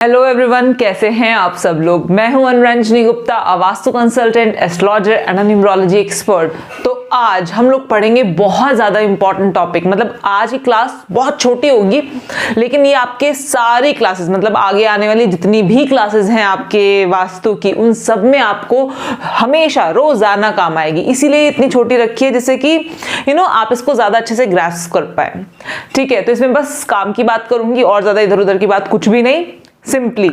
Hello everyone, कैसे हैं आप सब लोग। मैं हूं Anuranjani Gupta, vastu consultant, astrologer and numerology expert. तो आज हम लोग पढ़ेंगे बहुत ज़्यादा इंपॉर्टेंट टॉपिक। मतलब आज की क्लास बहुत छोटी होगी, लेकिन ये आपके सारी क्लासेस, मतलब आगे आने वाली जितनी भी क्लासेस हैं आपके वास्तु की, उन सब में आपको हमेशा रोजाना काम आएगी। इसीलिए इतनी छोटी रखी है, जिससे कि आप इसको ज़्यादा अच्छे से ग्रास्प कर पाए। ठीक है, तो इसमें बस काम की बात करूंगी और ज़्यादा इधर उधर की बात कुछ भी नहीं। सिंपली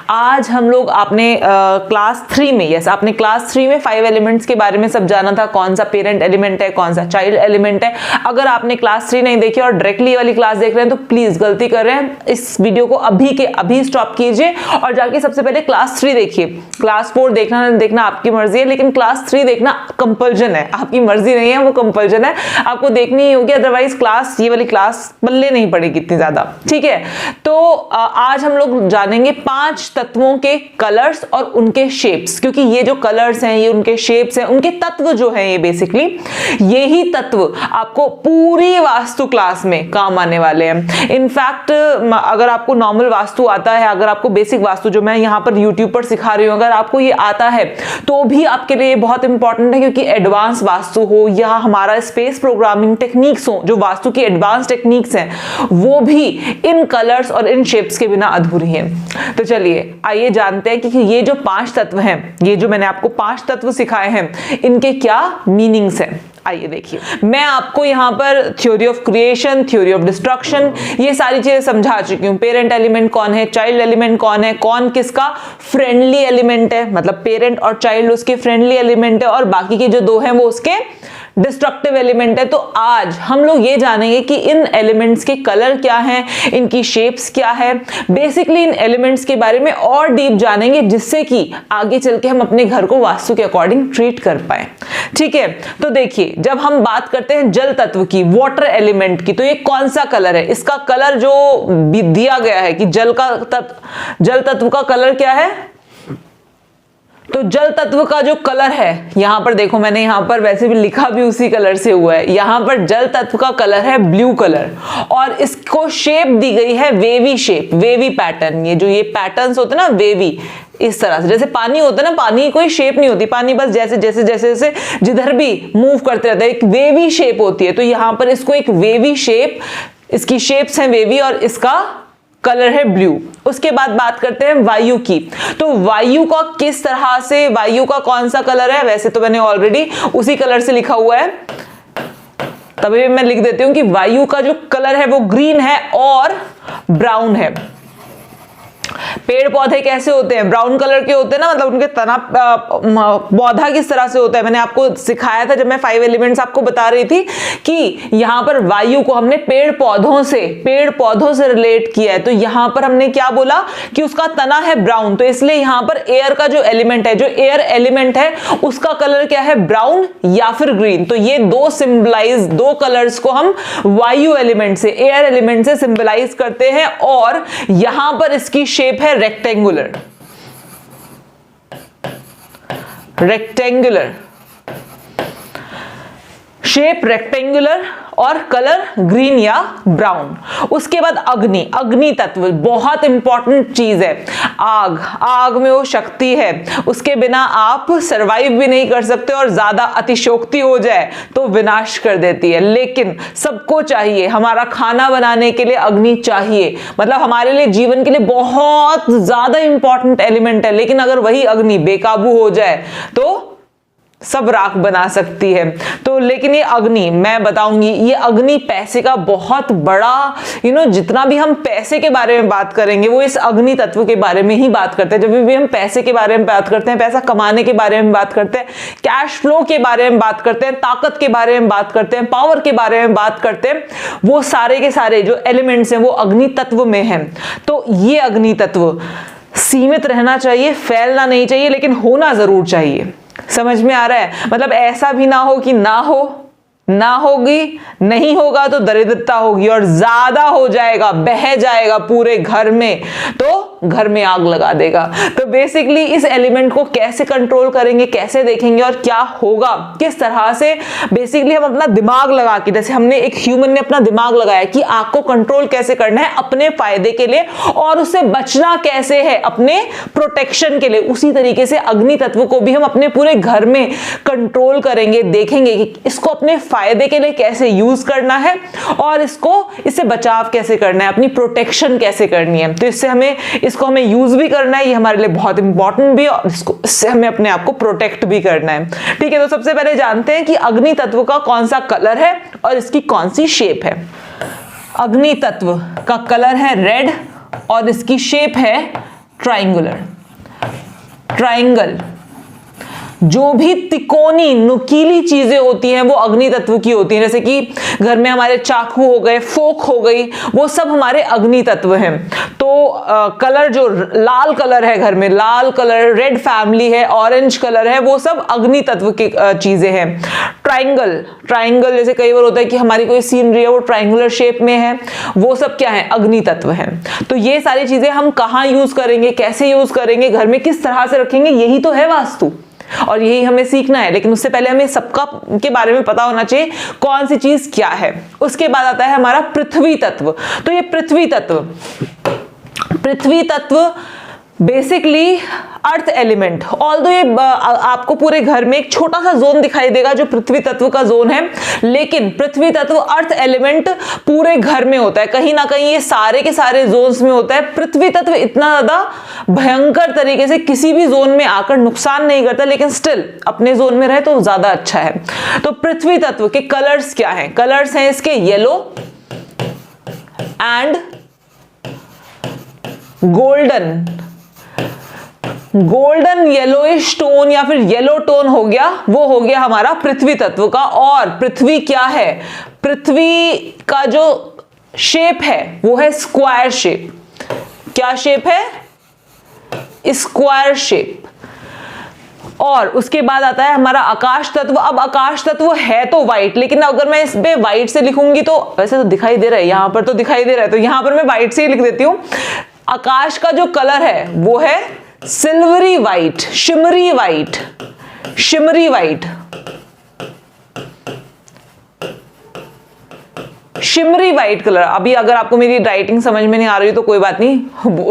आज हम लोग आपने क्लास 3 में, यस, आपने क्लास 3 में 5 एलिमेंट्स के बारे में सब जाना था। कौन सा पेरेंट एलिमेंट है, कौन सा चाइल्ड एलिमेंट है। अगर आपने क्लास 3 नहीं देखी और डायरेक्टली वाली क्लास देख रहे हैं तो प्लीज गलती कर रहे हैं, इस वीडियो को अभी के अभी स्टॉप कीजिए और जाके सबसे पहले क्लास 3 देखिए। क्लास 4 देखना ना देखना आपकी मर्जी है, लेकिन क्लास 3 देखना कंपल्जन है, आपकी मर्जी नहीं है, वो कंपल्जन है, आपको देखनी ही होगी। अदरवाइज क्लास, ये वाली क्लास बल्ले नहीं पड़ेगी इतनी ज्यादा। ठीक है, तो आज हम लोग जानेंगे 5 तत्वों के कलर्स और उनके शेप्स, क्योंकि ये जो कलर्स हैं, ये उनके शेप्स हैं, उनके तत्व जो हैं, ये बेसिकली यही तत्व आपको पूरी वास्तु क्लास में काम आने वाले हैं। इनफैक्ट अगर आपको नॉर्मल वास्तु आता है, अगर आपको बेसिक वास्तु जो मैं यहाँ पर यूट्यूब पर सिखा रही हूँ, अगर आपको ये आता है तो भी आपके लिए बहुत इंपॉर्टेंट है, क्योंकि एडवांस वास्तु हो या हमारा स्पेस प्रोग्रामिंग टेक्निक्स हो, जो वास्तु की एडवांस टेक्निक्स हैं, वो भी इन कलर्स और इन शेप्स के बिना अधूरी हैं। तो चलिए आइए जानते हैं कि ये जो 5 तत्व हैं, ये जो मैंने आपको 5 तत्व सिखाए हैं, इनके क्या मीनिंग्स हैं। आइए देखिए, मैं आपको यहाँ पर theory of creation, theory of destruction, ये सारी चीजें समझा चुकी हूँ। पेरेंट एलिमेंट कौन है, चाइल्ड एलिमेंट कौन है, कौन किसका फ्रेंडली एलिमेंट है, मतलब पेरेंट और चाइल्ड उसके फ्रेंडली एलिमेंट है, और बाकी के जो 2 हैं वो उसके डिस्ट्रक्टिव एलिमेंट है। तो आज हम लोग ये जानेंगे कि इन एलिमेंट्स के कलर क्या हैं, इनकी शेप्स क्या है, बेसिकली इन एलिमेंट्स के बारे में और डीप जानेंगे, जिससे कि आगे चल के हम अपने घर को वास्तु के अकॉर्डिंग ट्रीट कर पाए। ठीक है, तो देखिए, जब हम बात करते हैं जल तत्व की, वाटर एलिमेंट की, तो ये कौन सा कलर है, इसका कलर जो दिया गया है कि जल तत्व का कलर क्या है, तो जल तत्व का जो कलर है, यहां पर देखो, मैंने यहां पर वैसे भी लिखा भी उसी कलर से हुआ है। यहां पर जल तत्व का कलर है ब्लू कलर, और इसको शेप दी गई है वेवी शेप, वेवी पैटर्न। ये जो ये पैटर्न्स होते हैं ना वेवी, इस तरह से, जैसे पानी होता है ना, पानी की कोई शेप नहीं होती, पानी बस जैसे जैसे जैसे जैसे जिधर भी मूव करते रहता है, एक वेवी शेप होती है। तो यहां पर इसको एक वेवी शेप, इसकी शेप्स हैं वेवी, और इसका कलर है ब्लू। उसके बाद बात करते हैं वायु की। तो वायु का किस तरह से, वायु का कौन सा कलर है, वैसे तो मैंने ऑलरेडी उसी कलर से लिखा हुआ है, तभी मैं लिख देती हूं कि वायु का जो कलर है वो ग्रीन है और ब्राउन है। पेड़ पौधे कैसे होते हैं, ब्राउन कलर के होते हैं ना, मतलब उनके तना, पौधा किस तरह से होता है, मैंने आपको सिखाया था जब मैं 5 एलिमेंट्स आपको बता रही थी कि यहां पर वायु को हमने पेड़ पौधों से रिलेट किया है। तो यहां पर हमने क्या बोला कि उसका तना है ब्राउन, तो इसलिए यहां पर एयर का जो एलिमेंट है, जो एयर एलिमेंट है, उसका कलर क्या है, ब्राउन या फिर ग्रीन। तो ये 2 कलर्स को हम वायु एलिमेंट से, एयर एलिमेंट से सिंबलाइज करते हैं। और यहां पर इसकी शेप है रेक्टेंगुलर, शेप रेक्टेंगुलर और कलर ग्रीन या ब्राउन। उसके बाद अग्नि तत्व बहुत इंपॉर्टेंट चीज है। आग में वो शक्ति है, उसके बिना आप सरवाइव भी नहीं कर सकते, और ज्यादा अतिशोक्ति हो जाए तो विनाश कर देती है। लेकिन सबको चाहिए, हमारा खाना बनाने के लिए अग्नि चाहिए, मतलब हमारे लिए, जीवन के लिए बहुत ज्यादा इंपॉर्टेंट एलिमेंट है। लेकिन अगर वही अग्नि बेकाबू हो जाए तो सब राख बना सकती है। तो लेकिन ये अग्नि, मैं बताऊंगी, ये अग्नि पैसे का बहुत बड़ा, जितना भी हम पैसे के बारे में बात करेंगे वो इस अग्नि तत्व के बारे में ही बात करते हैं। जब भी हम पैसे के बारे में बात करते हैं, पैसा कमाने के बारे में बात करते हैं, कैश फ्लो के बारे में बात करते हैं, ताकत के बारे में बात करते हैं, पावर के बारे में बात करते हैं, वो सारे के सारे जो एलिमेंट्स हैं वो अग्नि तत्व में हैं। तो ये अग्नि तत्व सीमित रहना चाहिए, फैलना नहीं चाहिए, लेकिन होना जरूर चाहिए। समझ में आ रहा है, मतलब ऐसा भी ना हो कि ना हो, ना होगी, नहीं होगा तो दरिद्रता होगी और ज्यादा हो जाएगा, बह जाएगा पूरे घर में तो घर में आग लगा देगा। तो बेसिकली इस एलिमेंट को कैसे कंट्रोल करेंगे, कैसे देखेंगे और क्या होगा, किस तरह से बेसिकली हम अपना दिमाग लगा के, जैसे हमने एक ह्यूमन ने अपना दिमाग लगाया कि आग को कंट्रोल कैसे करना है अपने फायदे के लिए और उससे बचना कैसे है अपने प्रोटेक्शन के लिए, उसी तरीके से अग्नि तत्व को भी हम अपने पूरे घर में कंट्रोल करेंगे, देखेंगे कि इसको अपने फायदे के लिए कैसे यूज करना है और इससे बचाव कैसे करना है, अपनी प्रोटेक्शन कैसे करनी है। तो इसको हमें यूज भी करना है, ये हमारे लिए बहुत इंपॉर्टेंट भी है और इससे हमें अपने आप को प्रोटेक्ट भी करना है। ठीक है, तो सबसे पहले जानते हैं कि अग्नि तत्व का कौन सा कलर है और इसकी कौन सी शेप है। अग्नि तत्व का कलर है रेड और इसकी शेप है ट्राइंगुलर, ट्राइंगल। जो भी तिकोनी नुकीली चीजें होती हैं वो अग्नि तत्व की होती हैं, जैसे कि घर में हमारे चाकू हो गए, फोक हो गई, वो सब हमारे अग्नि तत्व हैं। तो कलर जो लाल कलर है घर में, लाल कलर, रेड फैमिली है, ऑरेंज कलर है, वो सब अग्नि तत्व की चीजें हैं। ट्राइंगल, ट्राइंगल जैसे कई बार होता है कि हमारी कोई सीनरी है वो ट्राइंगुलर शेप में है, वो सब क्या है, अग्नि तत्व हैं। तो ये सारी चीजें हम कहाँ यूज करेंगे, कैसे यूज करेंगे, घर में किस तरह से रखेंगे, यही तो है वास्तु और यही हमें सीखना है। लेकिन उससे पहले हमें सबका के बारे में पता होना चाहिए कौन सी चीज क्या है। उसके बाद आता है हमारा पृथ्वी तत्व। तो ये पृथ्वी तत्व बेसिकली अर्थ एलिमेंट, ऑल्दो ये आपको पूरे घर में एक छोटा सा जोन दिखाई देगा जो पृथ्वी तत्व का जोन है, लेकिन पृथ्वी तत्व अर्थ एलिमेंट पूरे घर में होता है, कहीं ना कहीं ये सारे के सारे जोन्स में होता है। पृथ्वी तत्व इतना ज्यादा भयंकर तरीके से किसी भी जोन में आकर नुकसान नहीं करता, लेकिन स्टिल अपने जोन में रहे तो ज्यादा अच्छा है। तो पृथ्वी तत्व के कलर्स क्या हैं? कलर्स हैं इसके yellow and golden, golden yellowish tone या फिर येलो टोन हो गया, वो हो गया हमारा पृथ्वी तत्व का। और पृथ्वी क्या है? पृथ्वी का जो शेप है वो है स्क्वायर शेप। क्या शेप है? Square shape. और उसके बाद आता है हमारा आकाश तत्व। अब आकाश तत्व है तो व्हाइट, लेकिन अगर मैं इस पे व्हाइट से लिखूंगी तो वैसे तो दिखाई दे रहा है, यहां पर तो दिखाई दे रहा है, तो यहां पर मैं व्हाइट से ही लिख देती हूं। आकाश का जो कलर है वो है silvery white, shimmery white, shimmery white, shimmery white colour. अभी अगर आपको मेरी राइटिंग समझ में नहीं आ रही तो कोई बात नहीं,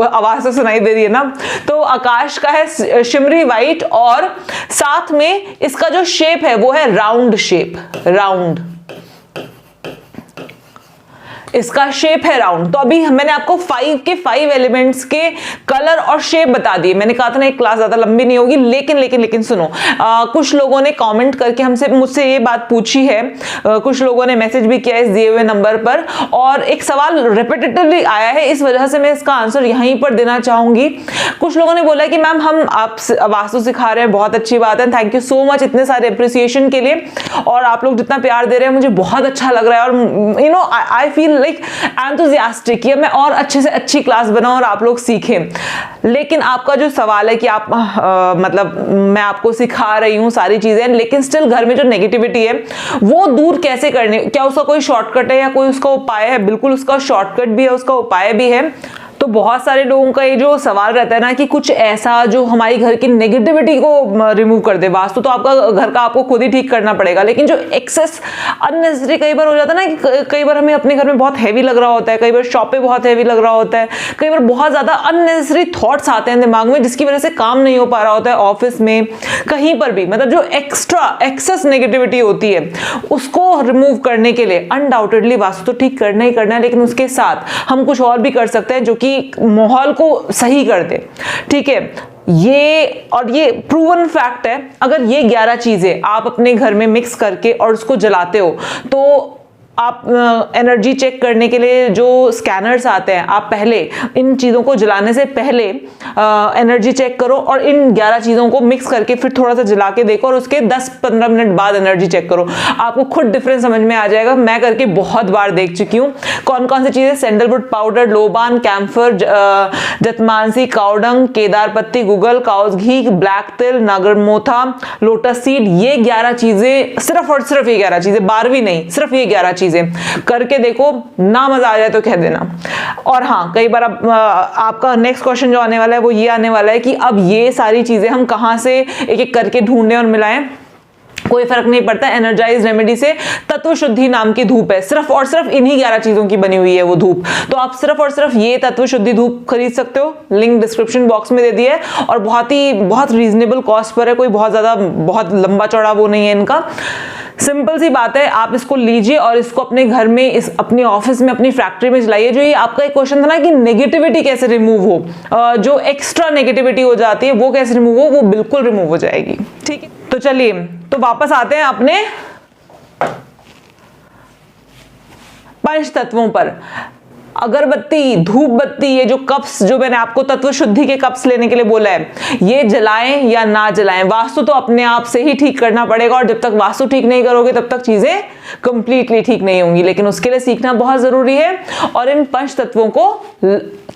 आवाज तो सुनाई दे रही है ना। तो आकाश का है शिमरी व्हाइट और साथ में इसका जो शेप है वो है राउंड शेप, राउंड, इसका शेप है राउंड। तो अभी मैंने आपको 5 एलिमेंट्स के कलर और शेप बता दिए। मैंने कहा था ना एक क्लास ज्यादा लंबी नहीं होगी, लेकिन सुनो, कुछ लोगों ने कमेंट करके मुझसे ये बात पूछी है, कुछ लोगों ने मैसेज भी किया इस दिए हुए नंबर पर, और एक सवाल रिपीटेटिवली आया है, इस वजह से मैं इसका आंसर यहीं पर देना चाहूंगी। कुछ लोगों ने बोला कि मैम हम आप वास्तु सिखा रहे हैं, बहुत अच्छी बात है, थैंक यू सो मच इतने सारे अप्रिसिएशन के लिए, और आप लोग जितना प्यार दे रहे हैं मुझे बहुत अच्छा लग रहा है, और you know I feel like enthusiastic कि मैं और अच्छे से अच्छी क्लास बनाऊं और आप लोग सीखें। लेकिन आपका जो सवाल है कि आप मतलब मैं आपको सिखा रही हूं सारी चीजें, लेकिन स्टिल घर में जो नेगेटिविटी है वो दूर कैसे करने, क्या उसका कोई शॉर्टकट है या कोई उसका उपाय है? बिल्कुल उसका शॉर्टकट भी है, उसका उपाय भी है। तो बहुत सारे लोगों का ये जो सवाल रहता है ना कि कुछ ऐसा जो हमारी घर की नेगेटिविटी को रिमूव कर दे। वास्तु तो आपका घर का आपको खुद ही ठीक करना पड़ेगा, लेकिन जो एक्सेस अननेसेसरी कई बार हो जाता है ना कि कई बार हमें अपने घर में बहुत हैवी लग रहा होता है, कई बार शॉप पे बहुत हैवी लग रहा होता है, कई बार बहुत ज्यादा अननेसेसरी थॉट्स आते हैं दिमाग में जिसकी वजह से काम नहीं हो पा रहा होता है, ऑफिस में कहीं पर भी, मतलब जो एक्स्ट्रा एक्सेस नेगेटिविटी होती है उसको रिमूव करने के लिए अनडाउटेडली वास्तु तो ठीक करना ही करना है, लेकिन उसके साथ हम कुछ और भी कर सकते हैं जो कि माहौल को सही कर दे। ठीक है, ये प्रूवन फैक्ट है, अगर ये 11 चीजें आप अपने घर में मिक्स करके और उसको जलाते हो तो आप एनर्जी चेक करने के लिए जो स्कैनर्स आते हैं, आप पहले इन चीज़ों को जलाने से पहले एनर्जी चेक करो और इन 11 चीज़ों को मिक्स करके फिर थोड़ा सा जला के देखो और उसके 10-15 मिनट बाद एनर्जी चेक करो। आपको खुद डिफरेंस समझ में आ जाएगा। मैं करके बहुत बार देख चुकी हूँ कौन कौन सी चीज़ें, सैंडलवुड पाउडर, लोबान, कैम्फर, जतमानसी, काउडंग, केदार पत्ती, गुगल, काउस घी, ब्लैक तिल, नागरमोथा, लोटस सीड, ये 11 चीज़ें, सिर्फ और सिर्फ ये 11 चीज़ें, 12वीं नहीं, सिर्फ ये 11 चीज़ें करके देखो। ना मजा आ जाए तो कह देना। और हाँ, कई बार आपका नेक्स्ट क्वेश्चन जो आने वाला है वो ये आने वाला है कि अब ये सारी चीजें हम कहां से एक एक करके ढूंढें और मिलाएं। कोई फर्क नहीं पड़ता। एनर्जाइज रेमेडी से तत्व शुद्धि नाम की धूप है, सिर्फ और सिर्फ इन्हीं 11 चीजों की बनी हुई है वो धूप। तो आप सिर्फ और सिर्फ ये तत्व शुद्धि धूप खरीद सकते हो, लिंक डिस्क्रिप्शन बॉक्स में दे दिया है और बहुत रीजनेबल कॉस्ट पर है, कोई बहुत लंबा चौड़ा वो नहीं है इनका। सिंपल सी बात है, आप इसको लीजिए और इसको अपने घर में, अपने ऑफिस में, अपनी फैक्ट्री में चलाइए। जो ये आपका एक क्वेश्चन था ना कि नेगेटिविटी कैसे रिमूव हो, जो एक्स्ट्रा नेगेटिविटी हो जाती है वो कैसे रिमूव हो, वो बिल्कुल रिमूव हो जाएगी। ठीक है, तो चलिए तो वापस आते हैं अपने पंच तत्वों पर। अगरबत्ती, धूप बत्ती, ये जो कप्स जो मैंने आपको तत्व शुद्धि के कप्स लेने के लिए बोला है, ये जलाएं या ना जलाएं, वास्तु तो अपने आप से ही ठीक करना पड़ेगा और जब तक वास्तु ठीक नहीं करोगे तब तक चीजें कंप्लीटली ठीक नहीं होंगी। लेकिन उसके लिए सीखना बहुत जरूरी है और इन पंच तत्वों को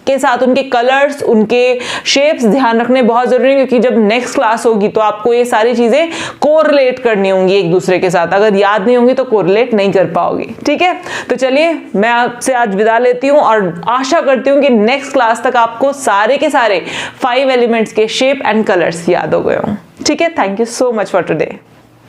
के साथ उनके कलर्स, उनके शेप्स ध्यान रखने बहुत जरूरी है, क्योंकि जब नेक्स्ट क्लास होगी तो आपको ये सारी चीजें कोरिलेट करनी होंगी एक दूसरे के साथ। अगर याद नहीं होंगी तो कोरिलेट नहीं कर पाओगे। ठीक है, तो चलिए मैं आपसे आज विदा लेती हूँ और आशा करती हूँ कि नेक्स्ट क्लास तक आपको सारे के सारे 5 एलिमेंट्स के शेप एंड कलर्स याद हो गए हों। ठीक है, thank you so much for today.